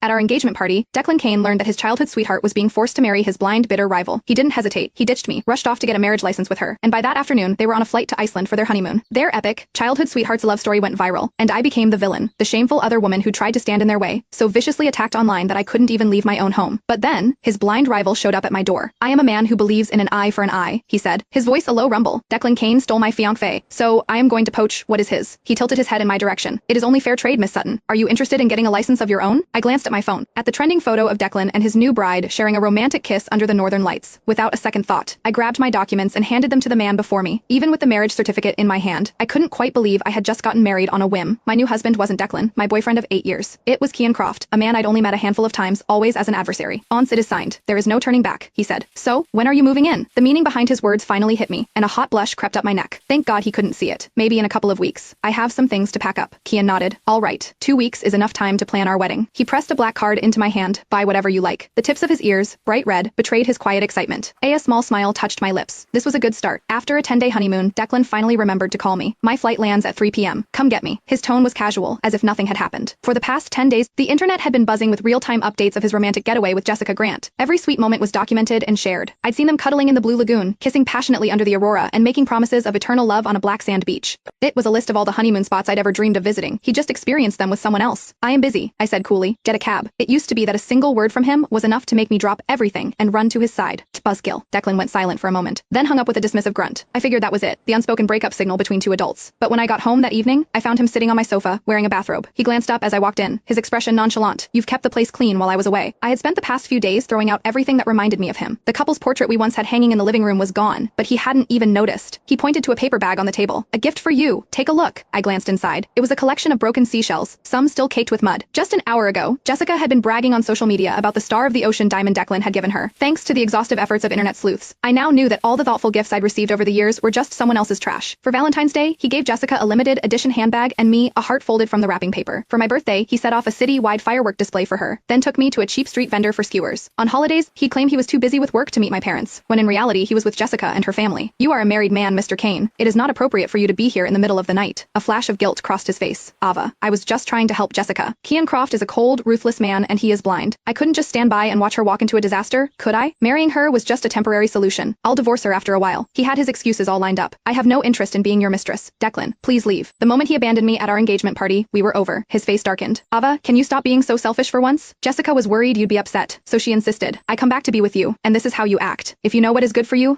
At our engagement party, Declan Kane learned that his childhood sweetheart was being forced to marry his blind, bitter rival. He didn't hesitate. He ditched me, rushed off to get a marriage license with her, and by that afternoon, they were on a flight to Iceland for their honeymoon. Their epic, childhood sweetheart's love story went viral, and I became the villain, the shameful other woman who tried to stand in their way, so viciously attacked online that I couldn't even leave my own home. But then, his blind rival showed up at my door. I am a man who believes in an eye for an eye, he said, his voice a low rumble. Declan Kane stole my fiancé, so I am going to poach what is his. He tilted his head in my direction. It is only fair trade, Miss Sutton. Are you interested in getting a license of your own? I glanced at my phone. At the trending photo of Declan and his new bride sharing a romantic kiss under the northern lights. Without a second thought, I grabbed my documents and handed them to the man before me. Even with the marriage certificate in my hand, I couldn't quite believe I had just gotten married on a whim. My new husband wasn't Declan, my boyfriend of 8 years. It was Kian Croft, a man I'd only met a handful of times, always as an adversary. Once it is signed, there is no turning back, he said. So, when are you moving in? The meaning behind his words finally hit me, and a hot blush crept up my neck. Thank God he couldn't see it. Maybe in a couple of weeks. I have some things to pack up. Kian nodded. All right. 2 weeks is enough time to plan our wedding. He pressed a black card into my hand. Buy whatever you like. The tips of his ears, bright red, betrayed his quiet excitement. A small smile touched my lips. This was a good start. After a 10-day honeymoon, Declan finally remembered to call me. My flight lands at 3 p.m. Come get me. His tone was casual, as if nothing had happened. For the past 10 days, the internet had been buzzing with real-time updates of his romantic getaway with Jessica Grant. Every sweet moment was documented and shared. I'd seen them cuddling in the blue lagoon, kissing passionately under the aurora, and making promises of eternal love on a black sand beach. It was a list of all the honeymoon spots I'd ever dreamed of visiting. He just experienced them with someone else. I am busy, I said coolly. Get a cab. It used to be that a single word from him was enough to make me drop everything and run to his side. Buzzkill. Declan went silent for a moment, then hung up with a dismissive grunt. I figured that was it, the unspoken breakup signal between two adults. But when I got home that evening, I found him sitting on my sofa, wearing a bathrobe. He glanced up as I walked in, his expression nonchalant. You've kept the place clean while I was away. I had spent the past few days throwing out everything that reminded me of him. The couple's portrait we once had hanging in the living room was gone, but he hadn't even noticed. He pointed to a paper bag on the table. A gift for you. Take a look. I glanced inside. It was a collection of broken seashells, some still caked with mud. Just an hour ago, Jessica had been bragging on social media about the star of the ocean diamond Declan had given her. Thanks to the exhaustive efforts of internet sleuths, I now knew that all the thoughtful gifts I'd received over the years were just someone else's trash. For Valentine's Day, he gave Jessica a limited edition handbag and me a heart folded from the wrapping paper. For my birthday, he set off a city-wide firework display for her, then took me to a cheap street vendor for skewers. On holidays, he claimed he was too busy with work to meet my parents, when in reality he was with Jessica and her family. You are a married man, Mr. Kane. It is not appropriate for you to be here in the middle of the night. A flash of guilt crossed his face. Ava, I was just trying to help Jessica. Kian Croft is a cold, ruthless man and he is blind. I couldn't just stand by and watch her walk into a disaster, could I? Marrying her was just a temporary solution. I'll divorce her after a while. He had his excuses all lined up. I have no interest in being your mistress. Declan, please leave. The moment he abandoned me at our engagement party, we were over. His face darkened. Ava, can you stop being so selfish for once? Jessica was worried you'd be upset, so she insisted. I come back to be with you, and this is how you act. If you know what is good for you,